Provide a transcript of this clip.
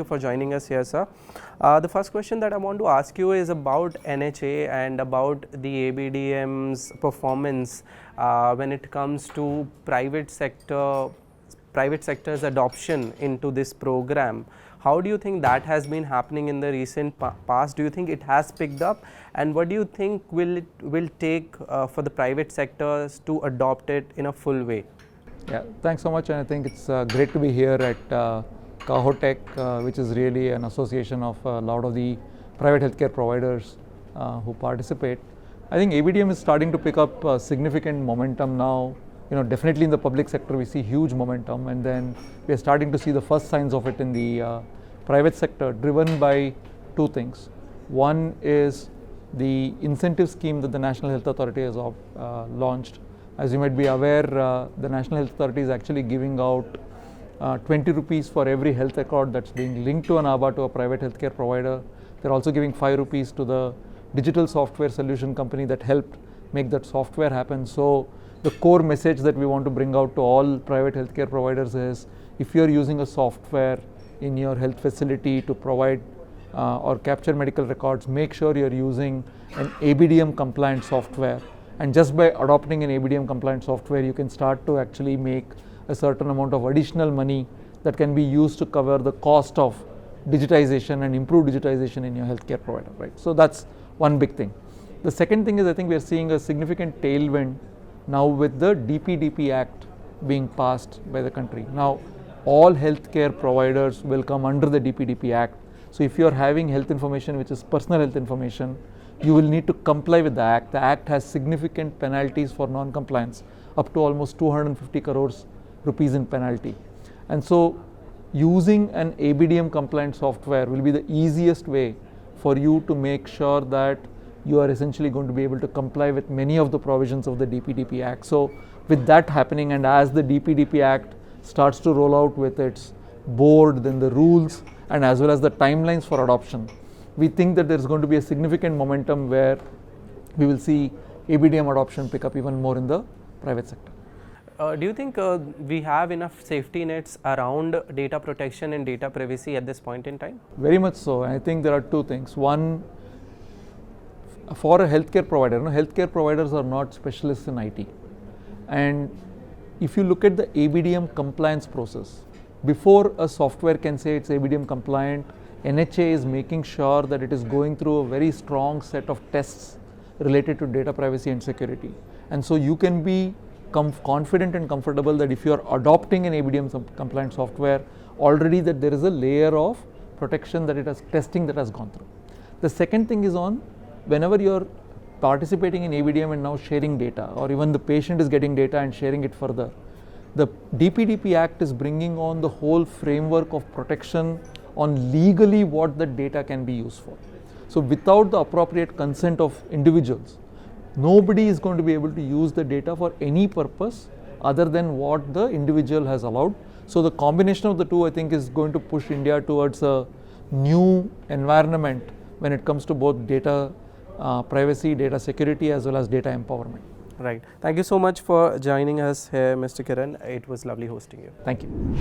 you for joining us here, sir. The first question that I want to ask you is about NHA and about the ABDM's performance when it comes to private sector's adoption into this program. How do you think that has been happening in the recent past? Do you think it has picked up, and what do you think will take for the private sectors to adopt it in a full way? Yeah, thanks so much, and I think it's great to be here at Cahotech, which is really an association of a lot of the private healthcare providers who participate. I think ABDM is starting to pick up significant momentum now. Definitely in the public sector we see huge momentum, and then we are starting to see the first signs of it in the private sector, driven by two things. One is the incentive scheme that the National Health Authority has launched. As you might be aware, the National Health Authority is actually giving out 20 rupees for every health record that's being linked to an ABA to a private healthcare provider. They're also giving 5 rupees to the digital software solution company that helped make that software happen. So the core message that we want to bring out to all private healthcare providers is, if you're using a software in your health facility to provide or capture medical records, make sure you're using an ABDM compliant software. And just by adopting an ABDM compliant software, you can start to actually make a certain amount of additional money that can be used to cover the cost of digitization and improve digitization in your healthcare provider, right? So that's one big thing. The second thing is, I think we are seeing a significant tailwind now with the DPDP Act being passed by the country. Now, all healthcare providers will come under the DPDP Act. So if you're having health information which is personal health information, you will need to comply with the Act. The Act has significant penalties for non-compliance, up to almost 250 crores rupees in penalty. And so using an ABDM compliant software will be the easiest way for you to make sure that you are essentially going to be able to comply with many of the provisions of the DPDP Act. So with that happening, and as the DPDP Act starts to roll out with its board, then the rules, and as well as the timelines for adoption, we think that there's going to be a significant momentum where we will see ABDM adoption pick up even more in the private sector. Do you think we have enough safety nets around data protection and data privacy at this point in time? Very much so. I think there are two things. One, for a healthcare provider, healthcare providers are not specialists in IT. And if you look at the ABDM compliance process, before a software can say it's ABDM compliant, NHA is making sure that it is going through a very strong set of tests related to data privacy and security. And so you can be confident and comfortable that if you are adopting an ABDM compliant software, already that there is a layer of protection that it has, testing that has gone through. The second thing is on, whenever you are participating in ABDM and now sharing data, or even the patient is getting data and sharing it further, the DPDP Act is bringing on the whole framework of protection on legally what the data can be used for. So without the appropriate consent of individuals, nobody is going to be able to use the data for any purpose other than what the individual has allowed. So the combination of the two, I think, is going to push India towards a new environment when it comes to both data privacy, data security, as well as data empowerment. Right. Thank you so much for joining us here, Mr. Kiran. It was lovely hosting you. Thank you.